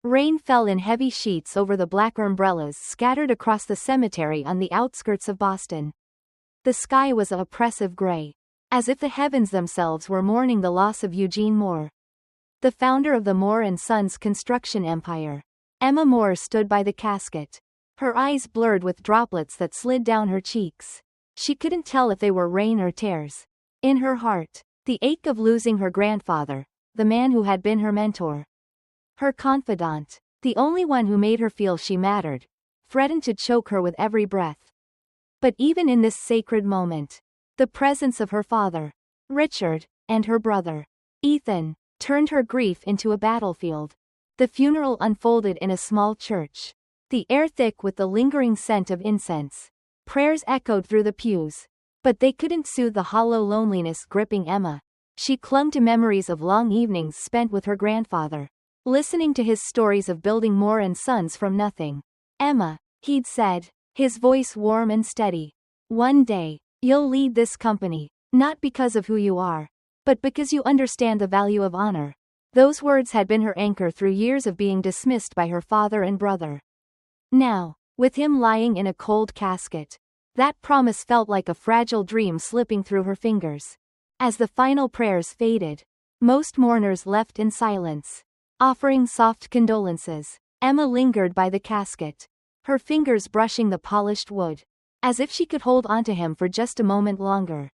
Rain fell in heavy sheets over the black umbrellas scattered across the cemetery on the outskirts of Boston. The sky was a oppressive gray, as if the heavens themselves were mourning the loss of Eugene Moore, the founder of the Moore and Sons construction empire. Emma Moore stood by the casket, her eyes blurred with droplets that slid down her cheeks. She couldn't tell if they were rain or tears. In her heart, the ache of losing her grandfather, the man who had been her mentor, her confidant, the only one who made her feel she mattered, threatened to choke her with every breath. But even in this sacred moment, the presence of her father, Richard, and her brother, Ethan, turned her grief into a battlefield. The funeral unfolded in a small church, the air thick with the lingering scent of incense. Prayers echoed through the pews, but they couldn't soothe the hollow loneliness gripping Emma. She clung to memories of long evenings spent with her grandfather, listening to his stories of building Moore and Sons from nothing. Emma, he'd said, his voice warm and steady, one day, you'll lead this company, not because of who you are, but because you understand the value of honor. Those words had been her anchor through years of being dismissed by her father and brother. Now, with him lying in a cold casket, that promise felt like a fragile dream slipping through her fingers. As the final prayers faded, most mourners left in silence, offering soft condolences. Emma lingered by the casket, her fingers brushing the polished wood, as if she could hold onto him for just a moment longer.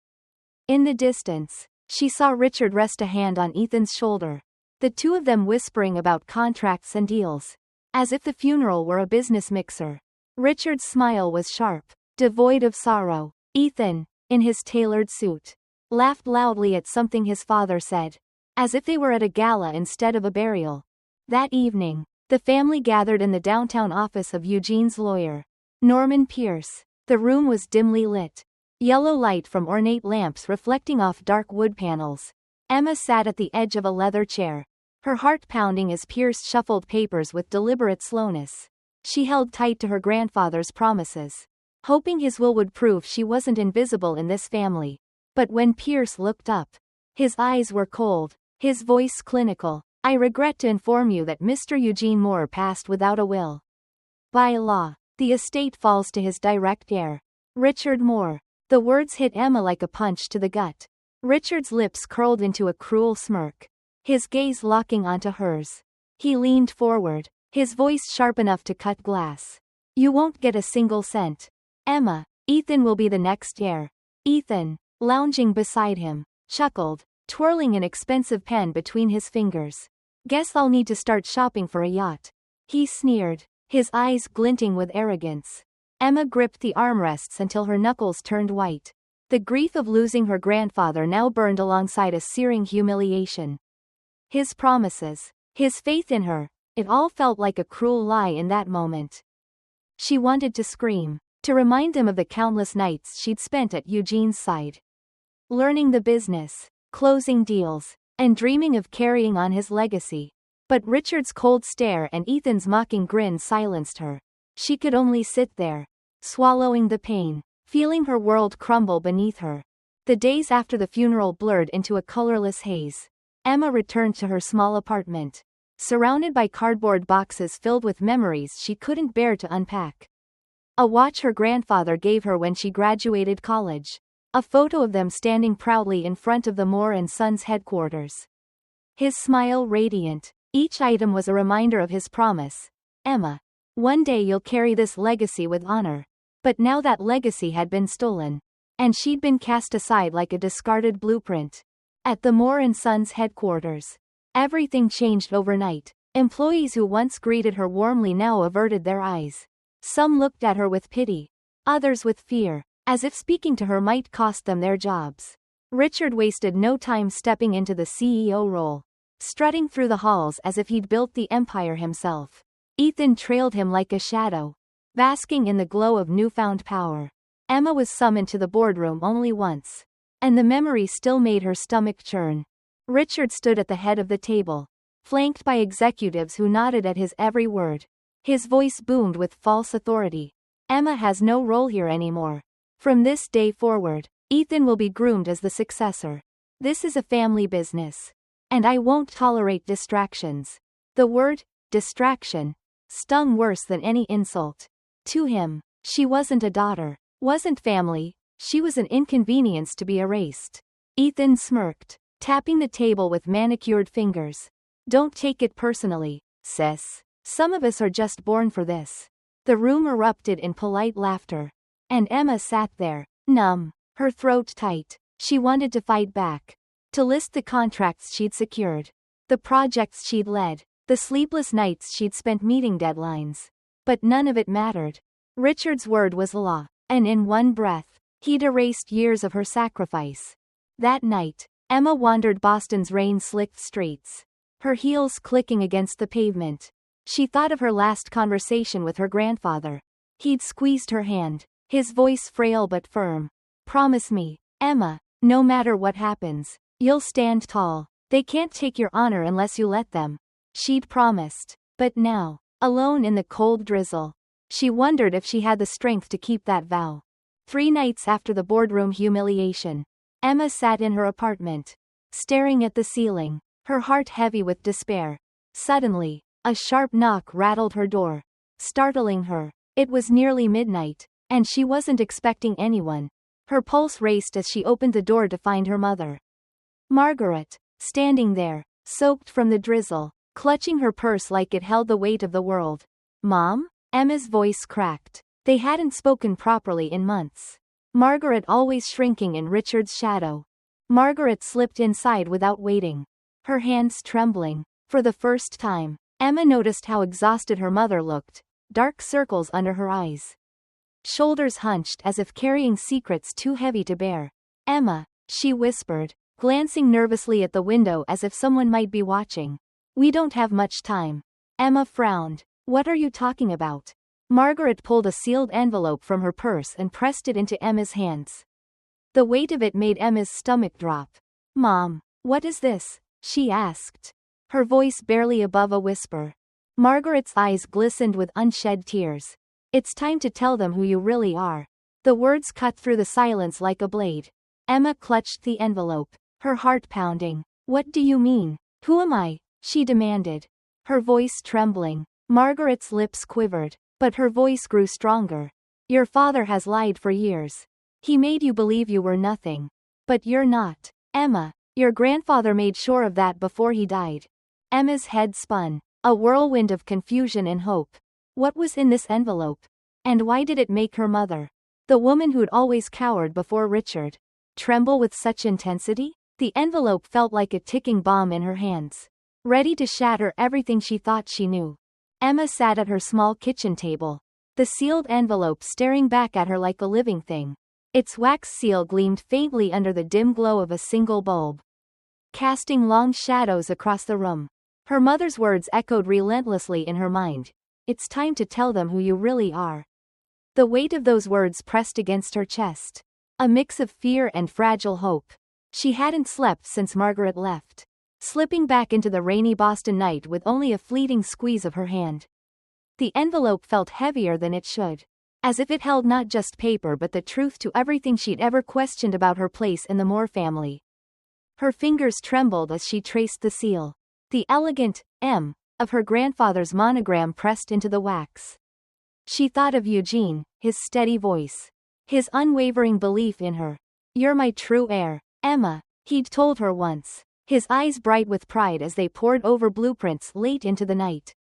In the distance, she saw Richard rest a hand on Ethan's shoulder, the two of them whispering about contracts and deals, as if the funeral were a business mixer. Richard's smile was sharp, devoid of sorrow. Ethan, in his tailored suit, laughed loudly at something his father said, as if they were at a gala instead of a burial. That evening, the family gathered in the downtown office of Eugene's lawyer, Norman Pierce. The room was dimly lit, yellow light from ornate lamps reflecting off dark wood panels. Emma sat at the edge of a leather chair, her heart pounding as Pierce shuffled papers with deliberate slowness. She held tight to her grandfather's promises, hoping his will would prove she wasn't invisible in this family. But when Pierce looked up, his eyes were cold, his voice clinical. I regret to inform you that Mr. Eugene Moore passed without a will. By law, the estate falls to his direct heir, Richard Moore. The words hit Emma like a punch to the gut. Richard's lips curled into a cruel smirk, his gaze locking onto hers. He leaned forward, his voice sharp enough to cut glass. You won't get a single cent. Emma, Ethan will be the next heir. Ethan, lounging beside him, chuckled, twirling an expensive pen between his fingers. Guess I'll need to start shopping for a yacht. He sneered, his eyes glinting with arrogance. Emma gripped the armrests until her knuckles turned white. The grief of losing her grandfather now burned alongside a searing humiliation. His promises, his faith in her, it all felt like a cruel lie in that moment. She wanted to scream, to remind him of the countless nights she'd spent at Eugene's side, learning the business, closing deals, and dreaming of carrying on his legacy. But Richard's cold stare and Ethan's mocking grin silenced her. She could only sit there, swallowing the pain, feeling her world crumble beneath her. The days after the funeral blurred into a colorless haze. Emma returned to her small apartment, surrounded by cardboard boxes filled with memories she couldn't bear to unpack. A watch her grandfather gave her when she graduated college. A photo of them standing proudly in front of the Moore and Sons headquarters. His smile radiant. Each item was a reminder of his promise. Emma, one day you'll carry this legacy with honor. But now that legacy had been stolen, and she'd been cast aside like a discarded blueprint. At the Moore and Sons headquarters, everything changed overnight. Employees who once greeted her warmly now averted their eyes. Some looked at her with pity, others with fear, as if speaking to her might cost them their jobs. Richard wasted no time stepping into the CEO role, strutting through the halls as if he'd built the empire himself. Ethan trailed him like a shadow, basking in the glow of newfound power. Emma was summoned to the boardroom only once, and the memory still made her stomach churn. Richard stood at the head of the table, flanked by executives who nodded at his every word. His voice boomed with false authority. Emma has no role here anymore. From this day forward, Ethan will be groomed as the successor. This is a family business, and I won't tolerate distractions. The word distraction, stung worse than any insult. To him, she wasn't a daughter, wasn't family, she was an inconvenience to be erased. Ethan smirked, tapping the table with manicured fingers. Don't take it personally, sis. Some of us are just born for this. The room erupted in polite laughter. And Emma sat there, numb, her throat tight. She wanted to fight back. To list the contracts she'd secured. The projects she'd led. The sleepless nights she'd spent meeting deadlines. But none of it mattered. Richard's word was law, and in one breath, he'd erased years of her sacrifice. That night, Emma wandered Boston's rain-slicked streets, her heels clicking against the pavement. She thought of her last conversation with her grandfather. He'd squeezed her hand, his voice frail but firm. Promise me, Emma, no matter what happens, you'll stand tall. They can't take your honor unless you let them. She'd promised. But now, alone in the cold drizzle, she wondered if she had the strength to keep that vow. 3 nights after the boardroom humiliation, Emma sat in her apartment, staring at the ceiling, her heart heavy with despair. Suddenly, a sharp knock rattled her door, startling her. It was nearly midnight, and she wasn't expecting anyone. Her pulse raced as she opened the door to find her mother. Margaret, standing there, soaked from the drizzle, clutching her purse like it held the weight of the world. Mom? Emma's voice cracked. They hadn't spoken properly in months. Margaret always shrinking in Richard's shadow. Margaret slipped inside without waiting, her hands trembling. For the first time, Emma noticed how exhausted her mother looked, dark circles under her eyes. Shoulders hunched as if carrying secrets too heavy to bear. Emma, she whispered, glancing nervously at the window as if someone might be watching. We don't have much time. Emma frowned. What are you talking about? Margaret pulled a sealed envelope from her purse and pressed it into Emma's hands. The weight of it made Emma's stomach drop. Mom, what is this? She asked, her voice barely above a whisper. Margaret's eyes glistened with unshed tears. It's time to tell them who you really are. The words cut through the silence like a blade. Emma clutched the envelope, her heart pounding. What do you mean? Who am I? She demanded, her voice trembling. Margaret's lips quivered, but her voice grew stronger. Your father has lied for years. He made you believe you were nothing. But you're not. Emma, your grandfather made sure of that before he died. Emma's head spun, a whirlwind of confusion and hope. What was in this envelope? And why did it make her mother, the woman who'd always cowered before Richard, tremble with such intensity? The envelope felt like a ticking bomb in her hands, ready to shatter everything she thought she knew. Emma sat at her small kitchen table, the sealed envelope staring back at her like a living thing. Its wax seal gleamed faintly under the dim glow of a single bulb, casting long shadows across the room. Her mother's words echoed relentlessly in her mind. It's time to tell them who you really are. The weight of those words pressed against her chest, a mix of fear and fragile hope. She hadn't slept since Margaret left, slipping back into the rainy Boston night with only a fleeting squeeze of her hand. The envelope felt heavier than it should, as if it held not just paper but the truth to everything she'd ever questioned about her place in the Moore family. Her fingers trembled as she traced the seal, the elegant M of her grandfather's monogram pressed into the wax. She thought of Eugene, his steady voice, his unwavering belief in her. You're my true heir, Emma, he'd told her once, his eyes bright with pride as they pored over blueprints late into the night.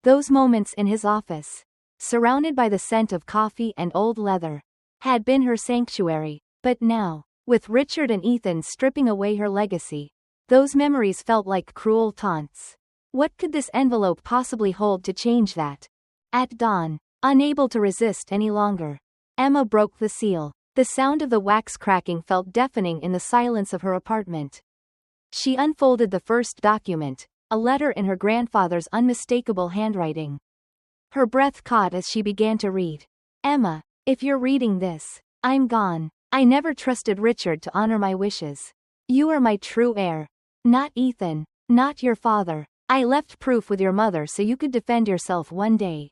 Those moments in his office, surrounded by the scent of coffee and old leather, had been her sanctuary. But now, with Richard and Ethan stripping away her legacy, those memories felt like cruel taunts. What could this envelope possibly hold to change that? At dawn, unable to resist any longer, Emma broke the seal. The sound of the wax cracking felt deafening in the silence of her apartment. She unfolded the first document, a letter in her grandfather's unmistakable handwriting. Her breath caught as she began to read. Emma, if you're reading this, I'm gone. I never trusted Richard to honor my wishes. You are my true heir. Not Ethan, not your father. I left proof with your mother so you could defend yourself one day.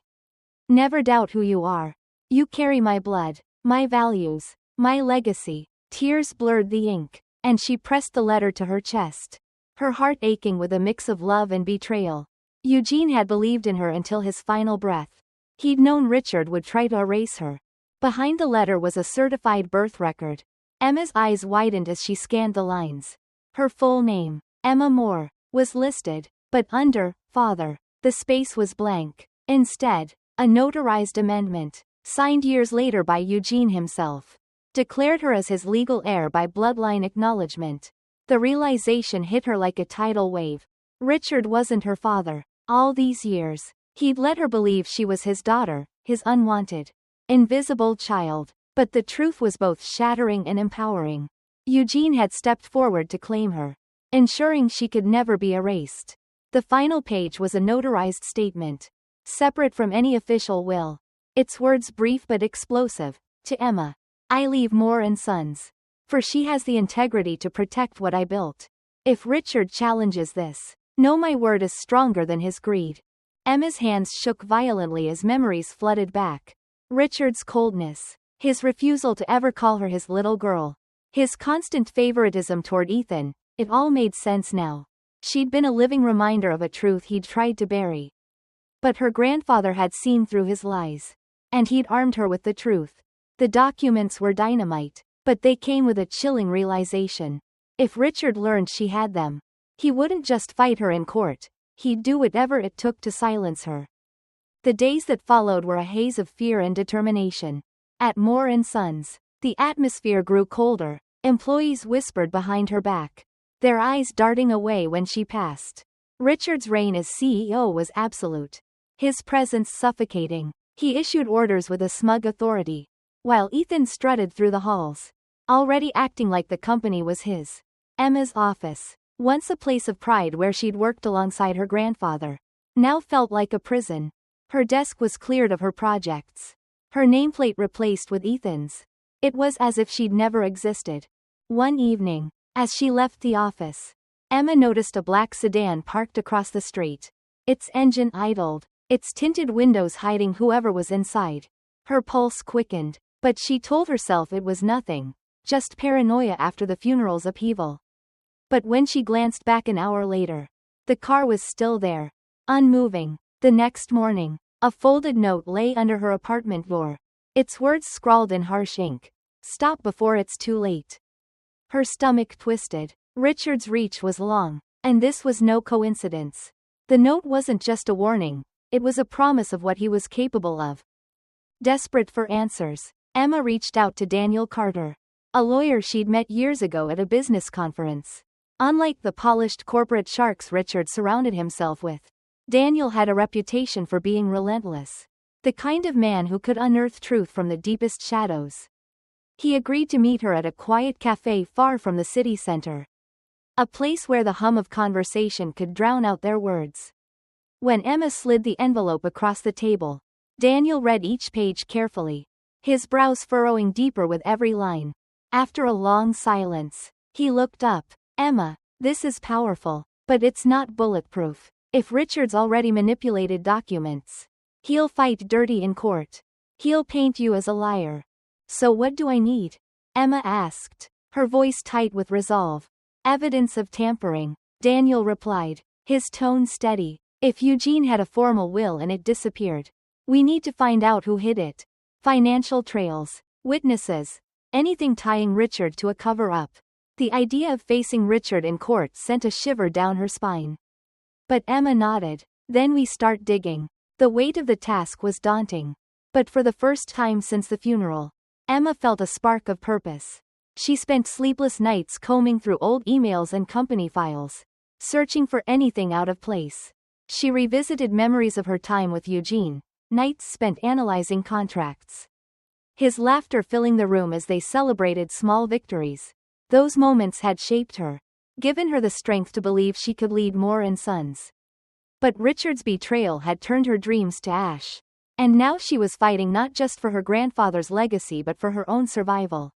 Never doubt who you are. You carry my blood, my values, my legacy. Tears blurred the ink, and she pressed the letter to her chest, her heart aching with a mix of love and betrayal. Eugene had believed in her until his final breath. He'd known Richard would try to erase her. Behind the letter was a certified birth record. Emma's eyes widened as she scanned the lines. Her full name, Emma Moore, was listed, but under father, the space was blank. Instead, a notarized amendment, signed years later by Eugene himself, declared her as his legal heir by bloodline acknowledgement. The realization hit her like a tidal wave. Richard wasn't her father. All these years, he'd let her believe she was his daughter, his unwanted, invisible child. But the truth was both shattering and empowering. Eugene had stepped forward to claim her, ensuring she could never be erased. The final page was a notarized statement, separate from any official will. Its words brief but explosive. To Emma, I leave Moore and Sons, for she has the integrity to protect what I built. If Richard challenges this, know my word is stronger than his greed. Emma's hands shook violently as memories flooded back. Richard's coldness, his refusal to ever call her his little girl, his constant favoritism toward Ethan, it all made sense now. She'd been a living reminder of a truth he'd tried to bury. But her grandfather had seen through his lies. And he'd armed her with the truth. The documents were dynamite, but they came with a chilling realization. If Richard learned she had them, he wouldn't just fight her in court, he'd do whatever it took to silence her. The days that followed were a haze of fear and determination. At Moore and Sons, the atmosphere grew colder. Employees whispered behind her back, their eyes darting away when she passed. Richard's reign as CEO was absolute, his presence suffocating. He issued orders with a smug authority, while Ethan strutted through the halls, already acting like the company was his. Emma's office, once a place of pride where she'd worked alongside her grandfather, now felt like a prison. Her desk was cleared of her projects, her nameplate replaced with Ethan's. It was as if she'd never existed. One evening, as she left the office, Emma noticed a black sedan parked across the street. Its engine idled, its tinted windows hiding whoever was inside. Her pulse quickened, but she told herself it was nothing, just paranoia after the funeral's upheaval. But when she glanced back an hour later, the car was still there, unmoving. The next morning, a folded note lay under her apartment door. Its words scrawled in harsh ink, "Stop before it's too late." Her stomach twisted. Richard's reach was long, and this was no coincidence. The note wasn't just a warning, it was a promise of what he was capable of. Desperate for answers, Emma reached out to Daniel Carter, a lawyer she'd met years ago at a business conference. Unlike the polished corporate sharks Richard surrounded himself with, Daniel had a reputation for being relentless, the kind of man who could unearth truth from the deepest shadows. He agreed to meet her at a quiet cafe far from the city center, a place where the hum of conversation could drown out their words. When Emma slid the envelope across the table, Daniel read each page carefully, his brows furrowing deeper with every line. After a long silence, he looked up. Emma, this is powerful, but it's not bulletproof. If Richard's already manipulated documents, he'll fight dirty in court. He'll paint you as a liar. So what do I need? Emma asked, her voice tight with resolve. Evidence of tampering, Daniel replied, his tone steady. If Eugene had a formal will and it disappeared, we need to find out who hid it. Financial trails, witnesses, anything tying Richard to a cover-up. The idea of facing Richard in court sent a shiver down her spine. But Emma nodded. Then we start digging. The weight of the task was daunting. But for the first time since the funeral, Emma felt a spark of purpose. She spent sleepless nights combing through old emails and company files, searching for anything out of place. She revisited memories of her time with Eugene, nights spent analyzing contracts, his laughter filling the room as they celebrated small victories. Those moments had shaped her, given her the strength to believe she could lead Moore and Sons. But Richard's betrayal had turned her dreams to ash. And now she was fighting not just for her grandfather's legacy but for her own survival.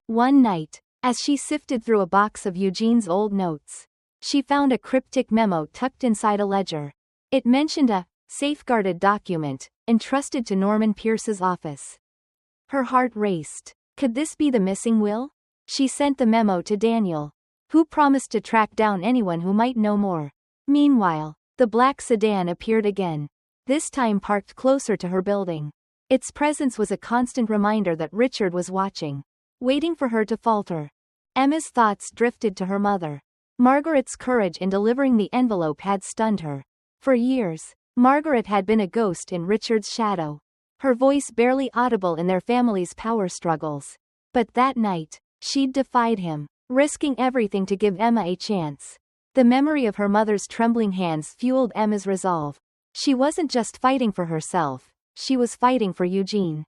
One night, as she sifted through a box of Eugene's old notes, she found a cryptic memo tucked inside a ledger. It mentioned a safeguarded document, entrusted to Norman Pierce's office. Her heart raced. Could this be the missing will? She sent the memo to Daniel, who promised to track down anyone who might know more. Meanwhile, The black sedan appeared again. This time parked closer to her building. Its presence was a constant reminder that Richard was watching, waiting for her to falter. Emma's thoughts drifted to her mother. Margaret's courage in delivering the envelope had stunned her. For years, Margaret had been a ghost in Richard's shadow, her voice barely audible in their family's power struggles. But that night, she'd defied him, risking everything to give Emma a chance. The memory of her mother's trembling hands fueled Emma's resolve. She wasn't just fighting for herself, she was fighting for Eugene.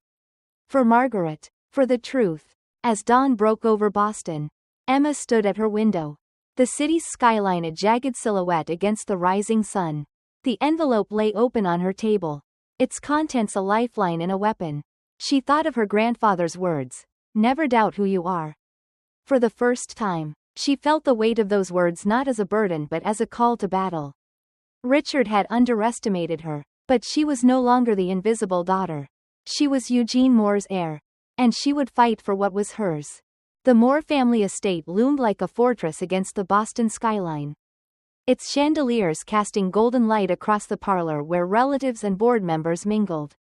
For Margaret, for the truth. As dawn broke over Boston, Emma stood at her window. The city's skyline a jagged silhouette against the rising sun. The envelope lay open on her table, its contents a lifeline and a weapon. She thought of her grandfather's words, "Never doubt who you are." For the first time, she felt the weight of those words not as a burden but as a call to battle. Richard had underestimated her, but she was no longer the invisible daughter. She was Eugene Moore's heir, and she would fight for what was hers. The Moore family estate loomed like a fortress against the Boston skyline, its chandeliers casting golden light across the parlor where relatives and board members mingled.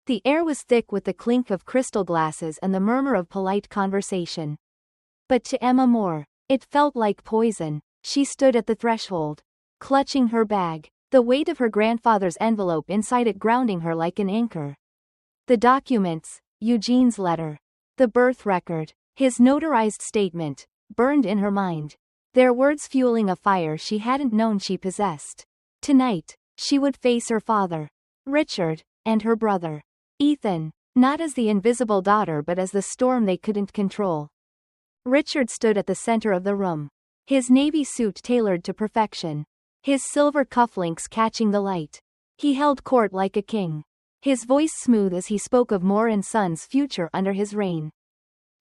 The air was thick with the clink of crystal glasses and the murmur of polite conversation. But to Emma Moore, it felt like poison. She stood at the threshold, clutching her bag, the weight of her grandfather's envelope inside it grounding her like an anchor. The documents, Eugene's letter, the birth record, his notarized statement, burned in her mind, their words fueling a fire she hadn't known she possessed. Tonight, she would face her father, Richard, and her brother, Ethan, not as the invisible daughter but as the storm they couldn't control. Richard stood at the center of the room, his navy suit tailored to perfection, his silver cufflinks catching the light. He held court like a king, his voice smooth as he spoke of Moore and Son's future under his reign.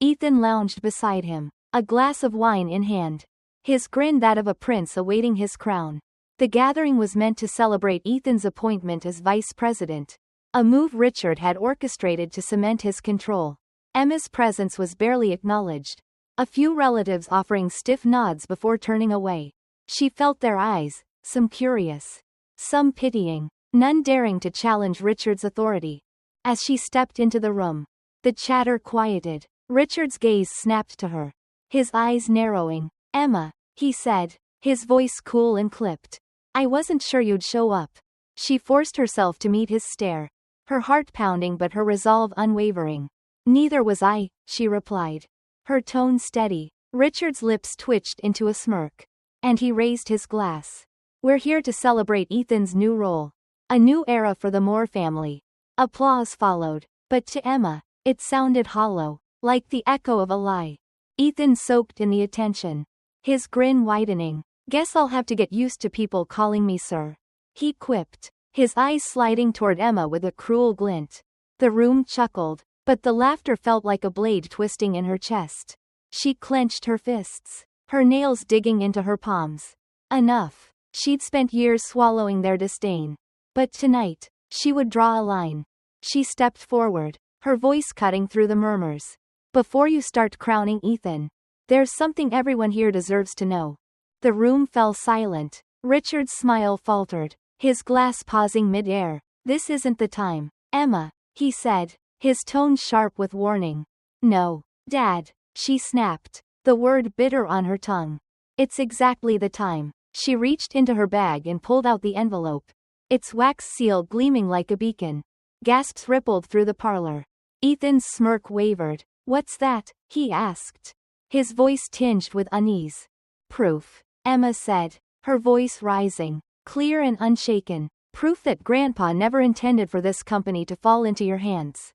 Ethan lounged beside him, a glass of wine in hand, his grin that of a prince awaiting his crown. The gathering was meant to celebrate Ethan's appointment as vice president, a move Richard had orchestrated to cement his control. Emma's presence was barely acknowledged, a few relatives offering stiff nods before turning away. She felt their eyes, some curious, some pitying, none daring to challenge Richard's authority. As she stepped into the room, the chatter quieted. Richard's gaze snapped to her, his eyes narrowing. "Emma," he said, his voice cool and clipped. "I wasn't sure you'd show up." She forced herself to meet his stare, her heart pounding but her resolve unwavering. "Neither was I," she replied, her tone steady. Richard's lips twitched into a smirk, and he raised his glass. "We're here to celebrate Ethan's new role. A new era for the Moore family." Applause followed, but to Emma, it sounded hollow, like the echo of a lie. Ethan soaked in the attention, his grin widening. "Guess I'll have to get used to people calling me sir," he quipped, his eyes sliding toward Emma with a cruel glint. The room chuckled, but the laughter felt like a blade twisting in her chest. She clenched her fists, her nails digging into her palms. Enough. She'd spent years swallowing their disdain. But tonight, she would draw a line. She stepped forward, her voice cutting through the murmurs. "Before you start crowning Ethan, there's something everyone here deserves to know." The room fell silent. Richard's smile faltered, his glass pausing mid-air. "This isn't the time, Emma," he said, his tone sharp with warning. "No, Dad," she snapped, the word bitter on her tongue. "It's exactly the time." She reached into her bag and pulled out the envelope, its wax seal gleaming like a beacon. Gasps rippled through the parlor. Ethan's smirk wavered. "What's that?" he asked, his voice tinged with unease. "Proof," Emma said, her voice rising, clear and unshaken. "Proof that Grandpa never intended for this company to fall into your hands.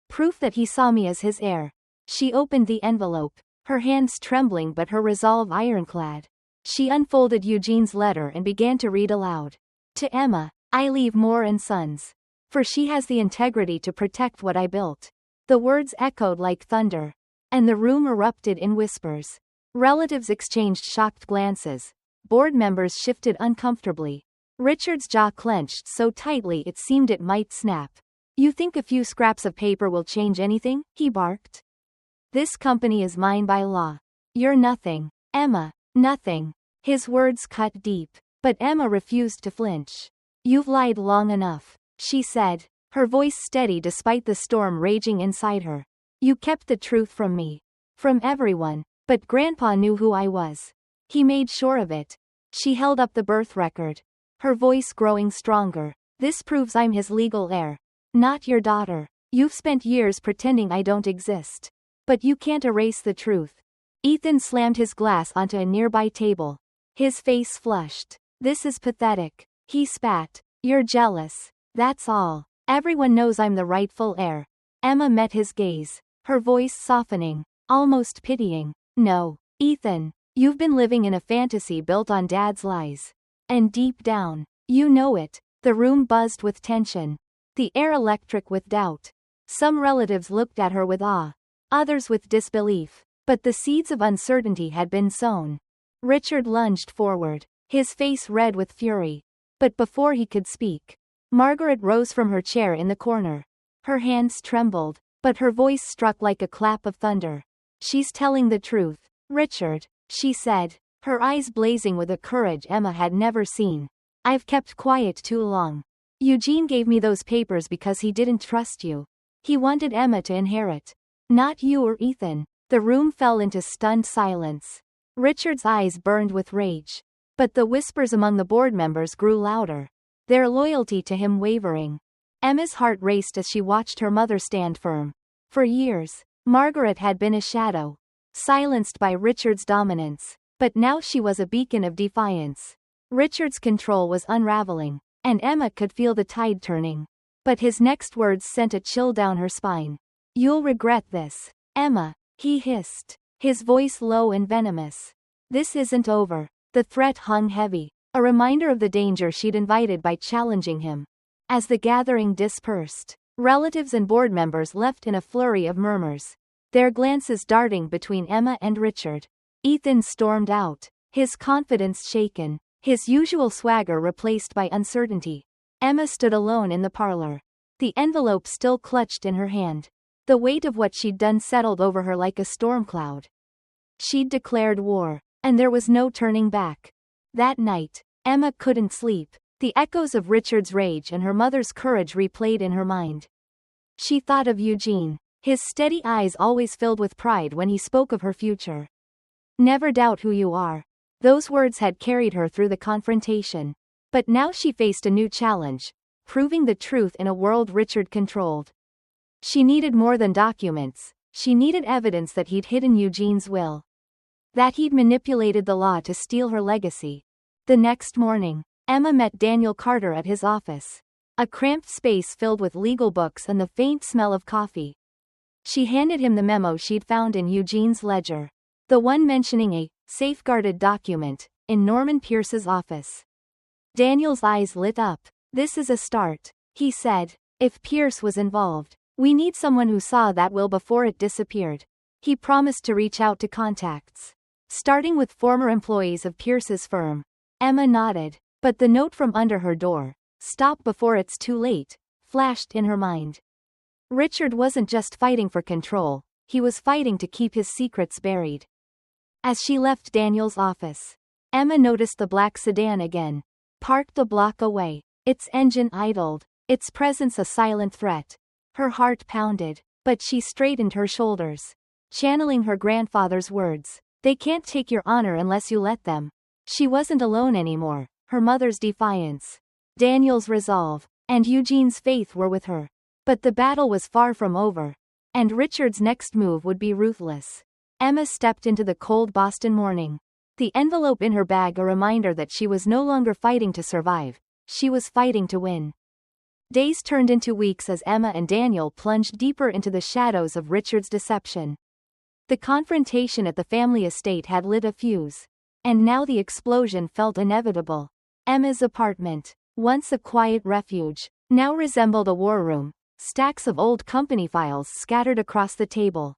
Proof that he saw me as his heir." She opened the envelope, her hands trembling but her resolve ironclad. She unfolded Eugene's letter and began to read aloud. "To Emma, I leave Moore and Sons. For she has the integrity to protect what I built." The words echoed like thunder, and the room erupted in whispers. Relatives exchanged shocked glances. Board members shifted uncomfortably. Richard's jaw clenched so tightly it seemed it might snap. "You think a few scraps of paper will change anything?" he barked. "This company is mine by law. You're nothing, Emma, nothing." His words cut deep, But Emma refused to flinch. "You've lied long enough," she said, her voice steady despite the storm raging inside her. "You kept the truth from me. From everyone. But Grandpa knew who I was. He made sure of it." She held up the birth record, her voice growing stronger. "This proves I'm his legal heir. Not your daughter. You've spent years pretending I don't exist. But you can't erase the truth." Ethan slammed his glass onto a nearby table. His face flushed. "This is pathetic," he spat. "You're jealous. That's all. Everyone knows I'm the rightful heir." Emma met his gaze, her voice softening, almost pitying. "No, Ethan. You've been living in a fantasy built on Dad's lies. And deep down, you know it." The room buzzed with tension, the air electric with doubt. Some relatives looked at her with awe, others with disbelief. But the seeds of uncertainty had been sown. Richard lunged forward, his face red with fury. But before he could speak, Margaret rose from her chair in the corner. Her hands trembled, but her voice struck like a clap of thunder. "She's telling the truth, Richard," she said, her eyes blazing with a courage Emma had never seen. "I've kept quiet too long. Eugene gave me those papers because he didn't trust you. He wanted Emma to inherit. Not you or Ethan." The room fell into stunned silence. Richard's eyes burned with rage. But the whispers among the board members grew louder, their loyalty to him wavering. Emma's heart raced as she watched her mother stand firm. For years, Margaret had been a shadow, silenced by Richard's dominance. But now she was a beacon of defiance. Richard's control was unraveling, and Emma could feel the tide turning. But his next words sent a chill down her spine. "You'll regret this, Emma," he hissed, his voice low and venomous. "This isn't over." The threat hung heavy, a reminder of the danger she'd invited by challenging him. As the gathering dispersed, relatives and board members left in a flurry of murmurs, their glances darting between Emma and Richard. Ethan stormed out, his confidence shaken, his usual swagger replaced by uncertainty. Emma stood alone in the parlor, the envelope still clutched in her hand. The weight of what she'd done settled over her like a storm cloud. She'd declared war, and there was no turning back. That night, Emma couldn't sleep. The echoes of Richard's rage and her mother's courage replayed in her mind. She thought of Eugene, his steady eyes always filled with pride when he spoke of her future. "Never doubt who you are." Those words had carried her through the confrontation. But now she faced a new challenge, proving the truth in a world Richard controlled. She needed more than documents. She needed evidence that he'd hidden Eugene's will, that he'd manipulated the law to steal her legacy. The next morning, Emma met Daniel Carter at his office, a cramped space filled with legal books and the faint smell of coffee. She handed him the memo she'd found in Eugene's ledger, the one mentioning a safeguarded document in Norman Pierce's office. Daniel's eyes lit up. "This is a start," he said. "If Pierce was involved, we need someone who saw that will before it disappeared." He promised to reach out to contacts, starting with former employees of Pierce's firm. Emma nodded, but the note from under her door, "Stop before it's too late," flashed in her mind. Richard wasn't just fighting for control, he was fighting to keep his secrets buried. As she left Daniel's office, Emma noticed the black sedan again, parked a block away, its engine idled, its presence a silent threat. Her heart pounded, but she straightened her shoulders, channeling her grandfather's words, "They can't take your honor unless you let them." She wasn't alone anymore, her mother's defiance, Daniel's resolve, and Eugene's faith were with her. But the battle was far from over, and Richard's next move would be ruthless. Emma stepped into the cold Boston morning, the envelope in her bag a reminder that she was no longer fighting to survive, she was fighting to win. Days turned into weeks as Emma and Daniel plunged deeper into the shadows of Richard's deception. The confrontation at the family estate had lit a fuse, and now the explosion felt inevitable. Emma's apartment, once a quiet refuge, now resembled a war room, stacks of old company files scattered across the table.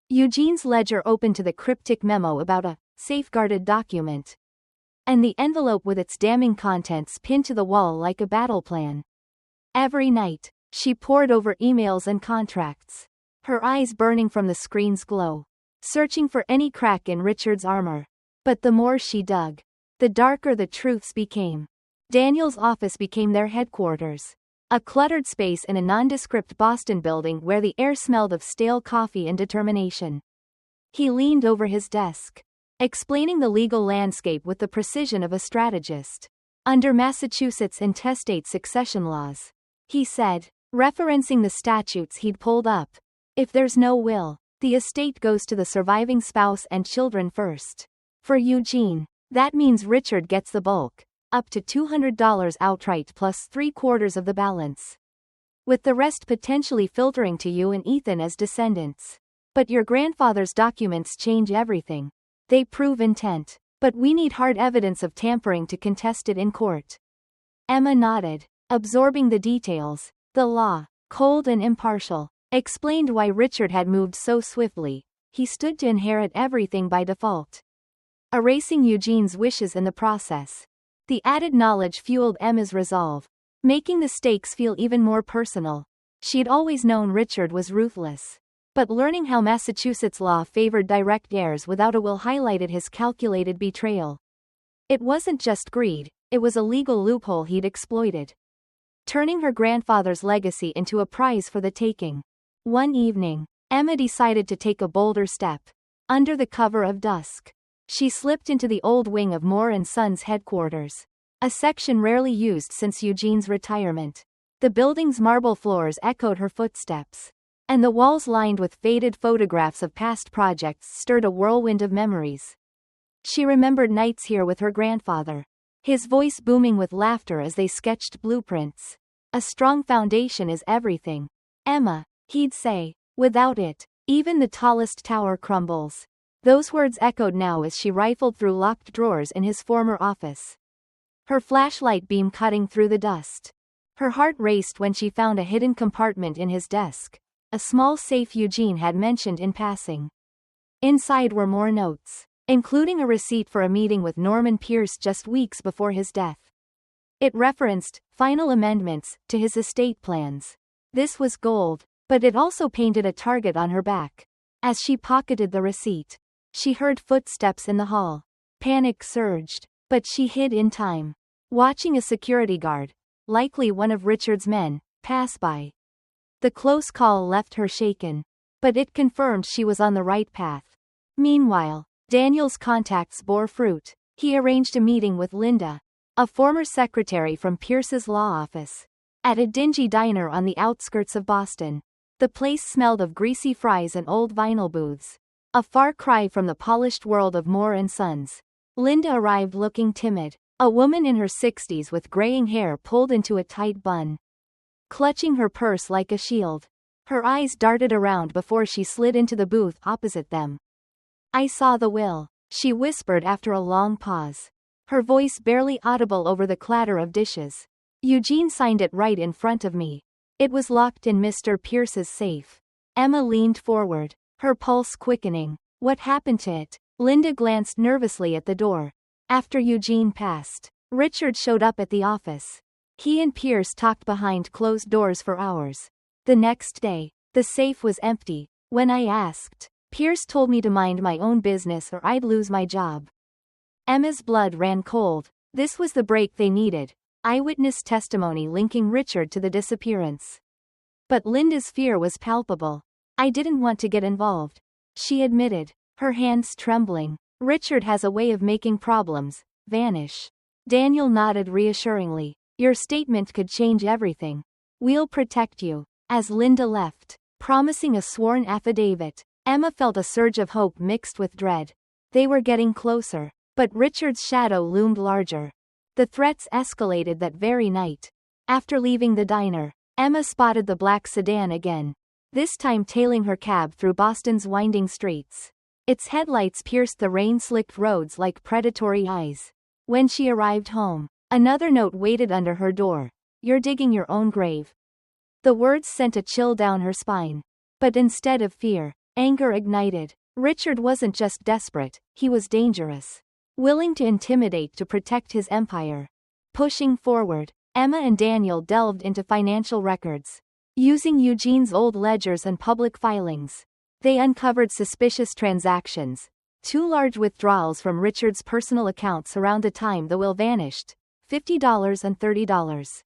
Eugene's ledger opened to the cryptic memo about a safeguarded document, and the envelope with its damning contents pinned to the wall like a battle plan. Every night, she pored over emails and contracts, her eyes burning from the screen's glow, searching for any crack in Richard's armor. But the more she dug, the darker the truths became. Daniel's office became their headquarters. A cluttered space in a nondescript Boston building where the air smelled of stale coffee and determination. He leaned over his desk, explaining the legal landscape with the precision of a strategist. Under Massachusetts intestate succession laws, he said, referencing the statutes he'd pulled up, if there's no will, the estate goes to the surviving spouse and children first. For Eugene, that means Richard gets the bulk, up to $200 outright plus 3/4 of the balance, with the rest potentially filtering to you and Ethan as descendants. But your grandfather's documents change everything. They prove intent, but we need hard evidence of tampering to contest it in court. Emma nodded, absorbing the details. The law, cold and impartial, explained why Richard had moved so swiftly. He stood to inherit everything by default, erasing Eugene's wishes in the process. The added knowledge fueled Emma's resolve, making the stakes feel even more personal. She'd always known Richard was ruthless, but learning how Massachusetts law favored direct heirs without a will highlighted his calculated betrayal. It wasn't just greed, it was a legal loophole he'd exploited, turning her grandfather's legacy into a prize for the taking. One evening, Emma decided to take a bolder step. Under the cover of dusk, she slipped into the old wing of Moore & Sons headquarters, a section rarely used since Eugene's retirement. The building's marble floors echoed her footsteps, and the walls lined with faded photographs of past projects stirred a whirlwind of memories. She remembered nights here with her grandfather, his voice booming with laughter as they sketched blueprints. A strong foundation is everything, Emma, he'd say. Without it, even the tallest tower crumbles. Those words echoed now as she rifled through locked drawers in his former office, her flashlight beam cutting through the dust. Her heart raced when she found a hidden compartment in his desk, a small safe Eugene had mentioned in passing. Inside were more notes, including a receipt for a meeting with Norman Pierce just weeks before his death. It referenced final amendments to his estate plans. This was gold, but it also painted a target on her back. As she pocketed the receipt, she heard footsteps in the hall. Panic surged, but she hid in time, watching a security guard, likely one of Richard's men, pass by. The close call left her shaken, but it confirmed she was on the right path. Meanwhile, Daniel's contacts bore fruit. He arranged a meeting with Linda, a former secretary from Pierce's law office, at a dingy diner on the outskirts of Boston. The place smelled of greasy fries and old vinyl booths, a far cry from the polished world of Moore & Sons. Linda arrived looking timid, a woman in her 60s with graying hair pulled into a tight bun, clutching her purse like a shield. Her eyes darted around before she slid into the booth opposite them. "I saw the will," she whispered after a long pause, her voice barely audible over the clatter of dishes. "Eugene signed it right in front of me. It was locked in Mr. Pierce's safe." Emma leaned forward, her pulse quickening. "What happened to it?" Linda glanced nervously at the door. After Eugene passed, Richard showed up at the office. He and Pierce talked behind closed doors for hours. The next day, the safe was empty. When I asked, Pierce told me to mind my own business or I'd lose my job. Emma's blood ran cold. This was the break they needed. Eyewitness testimony linking Richard to the disappearance. But Linda's fear was palpable. "I didn't want to get involved," she admitted, her hands trembling. "Richard has a way of making problems vanish." Daniel nodded reassuringly. "Your statement could change everything. We'll protect you." As Linda left, promising a sworn affidavit, Emma felt a surge of hope mixed with dread. They were getting closer, but Richard's shadow loomed larger. The threats escalated that very night. After leaving the diner, Emma spotted the black sedan again, this time tailing her cab through Boston's winding streets. Its headlights pierced the rain-slicked roads like predatory eyes. When she arrived home, another note waited under her door. "You're digging your own grave." The words sent a chill down her spine. But instead of fear, anger ignited. Richard wasn't just desperate, he was dangerous, willing to intimidate to protect his empire. Pushing forward, Emma and Daniel delved into financial records. Using Eugene's old ledgers and public filings, they uncovered suspicious transactions, 2 large withdrawals from Richard's personal accounts around the time the will vanished, $50 and $30.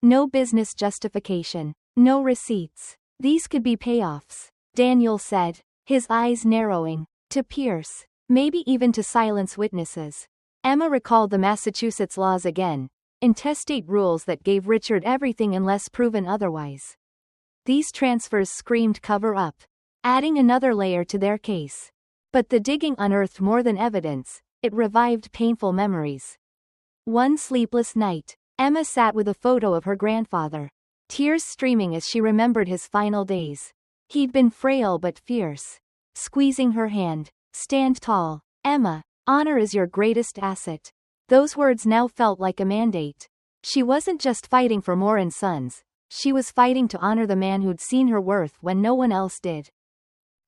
No business justification. No receipts. These could be payoffs, Daniel said, his eyes narrowing. To Pierce. Maybe even to silence witnesses. Emma recalled the Massachusetts laws again. Intestate rules that gave Richard everything unless proven otherwise. These transfers screamed cover-up, adding another layer to their case. But the digging unearthed more than evidence, it revived painful memories. One sleepless night, Emma sat with a photo of her grandfather, tears streaming as she remembered his final days. He'd been frail but fierce. Squeezing her hand, "Stand tall, Emma. Honor is your greatest asset." Those words now felt like a mandate. She wasn't just fighting for Moore and Sons, she was fighting to honor the man who'd seen her worth when no one else did.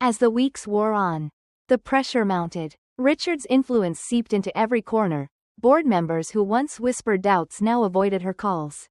As the weeks wore on, the pressure mounted. Richard's influence seeped into every corner. Board members who once whispered doubts now avoided her calls.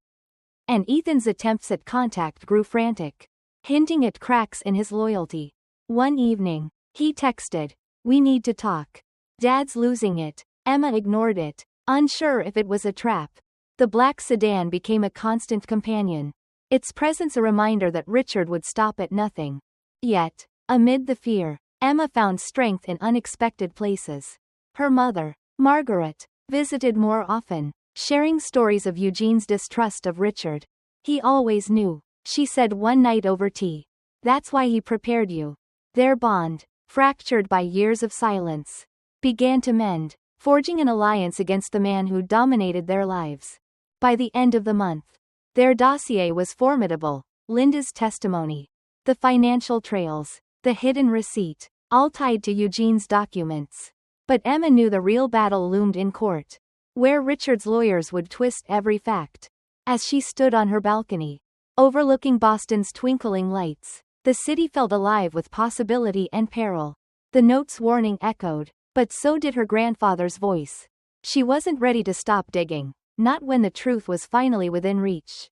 And Ethan's attempts at contact grew frantic, hinting at cracks in his loyalty. One evening, he texted, "We need to talk. Dad's losing it." Emma ignored it, unsure if it was a trap. The black sedan became a constant companion, its presence a reminder that Richard would stop at nothing. Yet, amid the fear, Emma found strength in unexpected places. Her mother, Margaret, visited more often, sharing stories of Eugene's distrust of Richard. "He always knew," she said one night over tea. "That's why he prepared you." Their bond, fractured by years of silence, began to mend, forging an alliance against the man who dominated their lives. By the end of the month, their dossier was formidable. Linda's testimony, the financial trails, the hidden receipt, all tied to Eugene's documents. But Emma knew the real battle loomed in court, where Richard's lawyers would twist every fact. As she stood on her balcony, overlooking Boston's twinkling lights, the city felt alive with possibility and peril. The note's warning echoed, but so did her grandfather's voice. She wasn't ready to stop digging, not when the truth was finally within reach.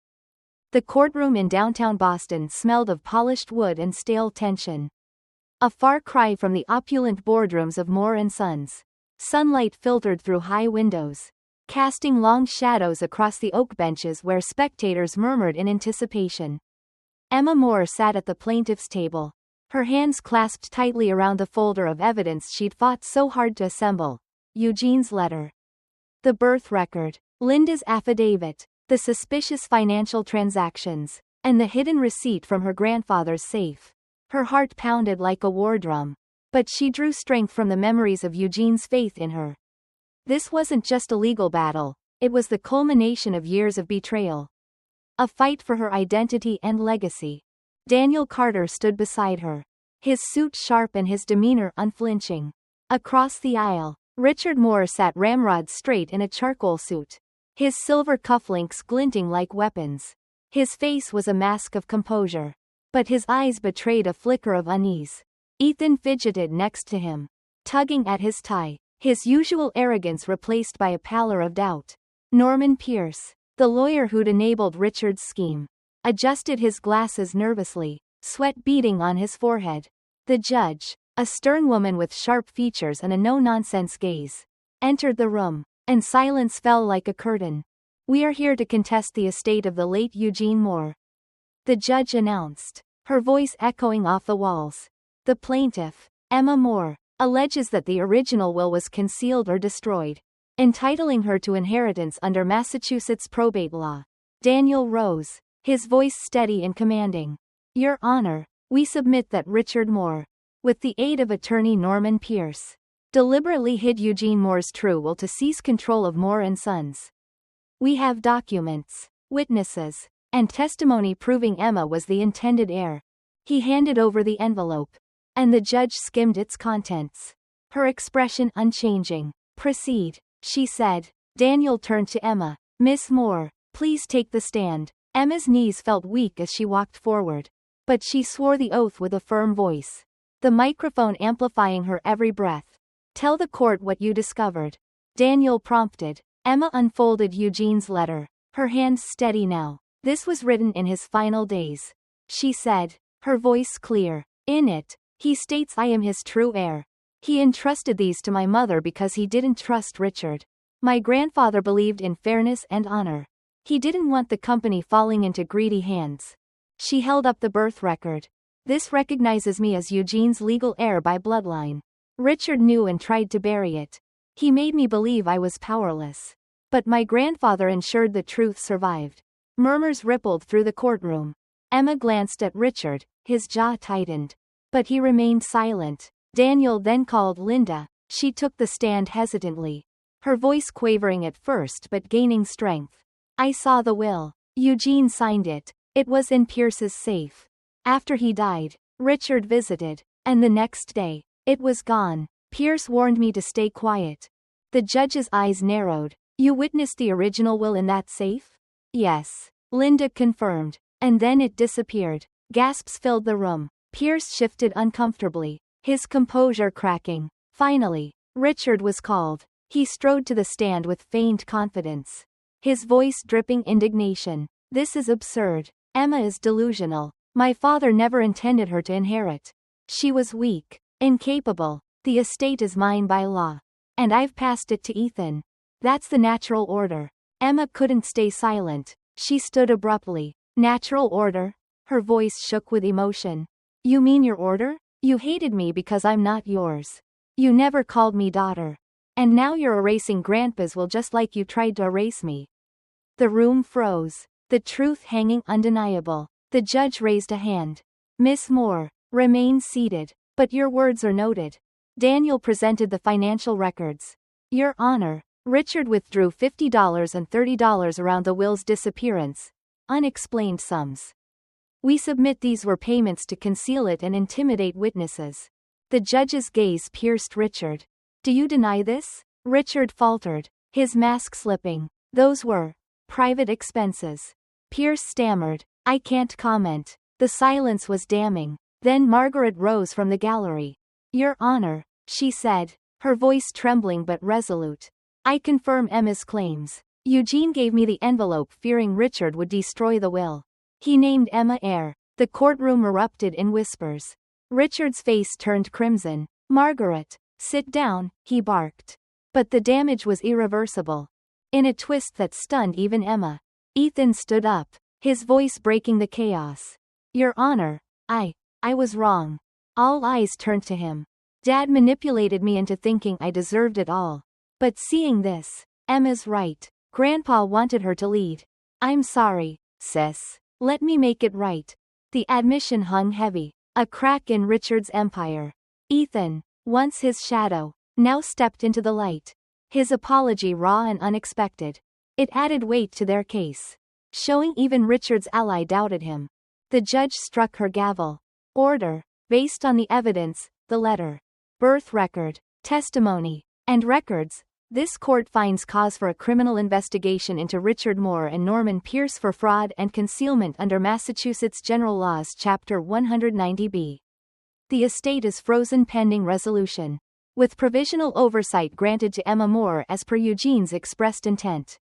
The courtroom in downtown Boston smelled of polished wood and stale tension. A far cry from the opulent boardrooms of Moore and Sons. Sunlight filtered through high windows, casting long shadows across the oak benches where spectators murmured in anticipation. Emma Moore sat at the plaintiff's table, her hands clasped tightly around the folder of evidence she'd fought so hard to assemble. Eugene's letter, the birth record, Linda's affidavit, the suspicious financial transactions, and the hidden receipt from her grandfather's safe. Her heart pounded like a war drum, but she drew strength from the memories of Eugene's faith in her. This wasn't just a legal battle, it was the culmination of years of betrayal. A fight for her identity and legacy. Daniel Carter stood beside her, his suit sharp and his demeanor unflinching. Across the aisle, Richard Moore sat ramrod straight in a charcoal suit, his silver cufflinks glinting like weapons. His face was a mask of composure, but his eyes betrayed a flicker of unease. Ethan fidgeted next to him, tugging at his tie, his usual arrogance replaced by a pallor of doubt. Norman Pierce, the lawyer who'd enabled Richard's scheme, adjusted his glasses nervously, sweat beading on his forehead. The judge, a stern woman with sharp features and a no-nonsense gaze, entered the room, and silence fell like a curtain. "We are here to contest the estate of the late Eugene Moore," the judge announced, her voice echoing off the walls. "The plaintiff, Emma Moore, alleges that the original will was concealed or destroyed, entitling her to inheritance under Massachusetts probate law." Daniel rose, his voice steady and commanding. "Your Honor, we submit that Richard Moore, with the aid of attorney Norman Pierce, deliberately hid Eugene Moore's true will to seize control of Moore and Sons. We have documents, witnesses, and testimony proving Emma was the intended heir." He handed over the envelope, and the judge skimmed its contents, her expression unchanging. "Proceed," she said. Daniel turned to Emma. "Miss Moore, please take the stand." Emma's knees felt weak as she walked forward, but she swore the oath with a firm voice, the microphone amplifying her every breath. "Tell the court what you discovered," Daniel prompted. Emma unfolded Eugene's letter, her hands steady now. "This was written in his final days," she said, her voice clear. "In it, he states I am his true heir. He entrusted these to my mother because he didn't trust Richard. My grandfather believed in fairness and honor. He didn't want the company falling into greedy hands. She held up the birth record. This recognizes me as Eugene's legal heir by bloodline. Richard knew and tried to bury it. He made me believe I was powerless. But my grandfather ensured the truth survived. Murmurs rippled through the courtroom. Emma glanced at Richard, his jaw tightened. But he remained silent. Daniel then called Linda. She took the stand hesitantly. Her voice quavering at first but gaining strength. I saw the will. Eugene signed it. It was in Pierce's safe. After he died, Richard visited. And the next day, it was gone. Pierce warned me to stay quiet. The judge's eyes narrowed. You witnessed the original will in that safe? Yes. Linda confirmed. And then it disappeared. Gasps filled the room. Pierce shifted uncomfortably, his composure cracking. Finally, Richard was called. He strode to the stand with feigned confidence. His voice dripping indignation. This is absurd. Emma is delusional. My father never intended her to inherit. She was weak, incapable. The estate is mine by law. And I've passed it to Ethan. That's the natural order. Emma couldn't stay silent. She stood abruptly. Natural order? Her voice shook with emotion. You mean your order? You hated me because I'm not yours. You never called me daughter. And now you're erasing Grandpa's will just like you tried to erase me. The room froze. The truth hanging undeniable. The judge raised a hand. Miss Moore, remain seated. But your words are noted. Daniel presented the financial records. Your Honor, Richard withdrew $50 and $30 around the will's disappearance. Unexplained sums. We submit these were payments to conceal it and intimidate witnesses. The judge's gaze pierced Richard. Do you deny this? Richard faltered, his mask slipping. Those were private expenses. Pierce stammered. I can't comment. The silence was damning. Then Margaret rose from the gallery. Your Honor, she said, her voice trembling but resolute. I confirm Emma's claims. Eugene gave me the envelope fearing Richard would destroy the will. He named Emma heir. The courtroom erupted in whispers. Richard's face turned crimson. Margaret, sit down, he barked. But the damage was irreversible. In a twist that stunned even Emma, Ethan stood up, his voice breaking the chaos. Your Honor, I was wrong. All eyes turned to him. Dad manipulated me into thinking I deserved it all. But seeing this, Emma's right. Grandpa wanted her to lead. I'm sorry, sis. Let me make it right. The admission hung heavy. A crack in Richard's empire. Ethan, once his shadow, now stepped into the light. His apology raw and unexpected. It added weight to their case. Showing even Richard's ally doubted him. The judge struck her gavel. Order, based on the evidence, the letter, birth record, testimony, and records, this court finds cause for a criminal investigation into Richard Moore and Norman Pierce for fraud and concealment under Massachusetts General Laws Chapter 190B. The estate is frozen pending resolution, with provisional oversight granted to Emma Moore as per Eugene's expressed intent.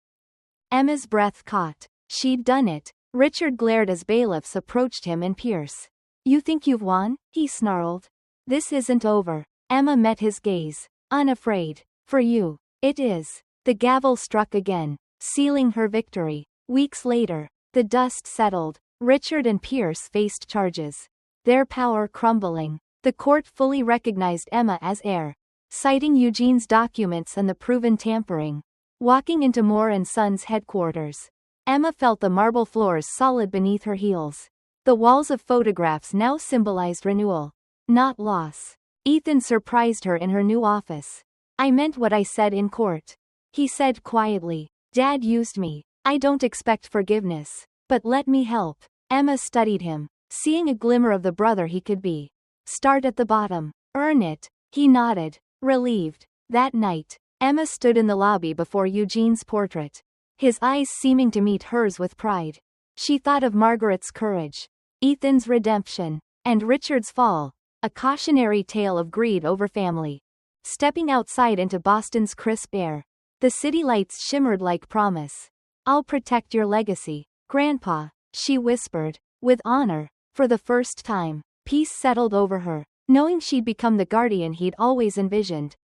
Emma's breath caught. She'd done it. Richard glared as bailiffs approached him and Pierce. You think you've won? He snarled. This isn't over. Emma met his gaze. Unafraid. For you, it is. The gavel struck again, sealing her victory. Weeks later, the dust settled. Richard and Pierce faced charges. Their power crumbling. The court fully recognized Emma as heir, citing Eugene's documents and the proven tampering. Walking into Moore and Sons headquarters, Emma felt the marble floors solid beneath her heels. The walls of photographs now symbolized renewal, not loss. Ethan surprised her in her new office. I meant what I said in court. He said quietly. Dad used me. I don't expect forgiveness. But let me help. Emma studied him, seeing a glimmer of the brother he could be. Start at the bottom. Earn it. He nodded, relieved. That night, Emma stood in the lobby before Eugene's portrait, his eyes seeming to meet hers with pride. She thought of Margaret's courage, Ethan's redemption, and Richard's fall, a cautionary tale of greed over family. Stepping outside into Boston's crisp air, the city lights shimmered like promise. I'll protect your legacy, Grandpa, she whispered, with honor. For the first time, peace settled over her. knowing she'd become the guardian he'd always envisioned.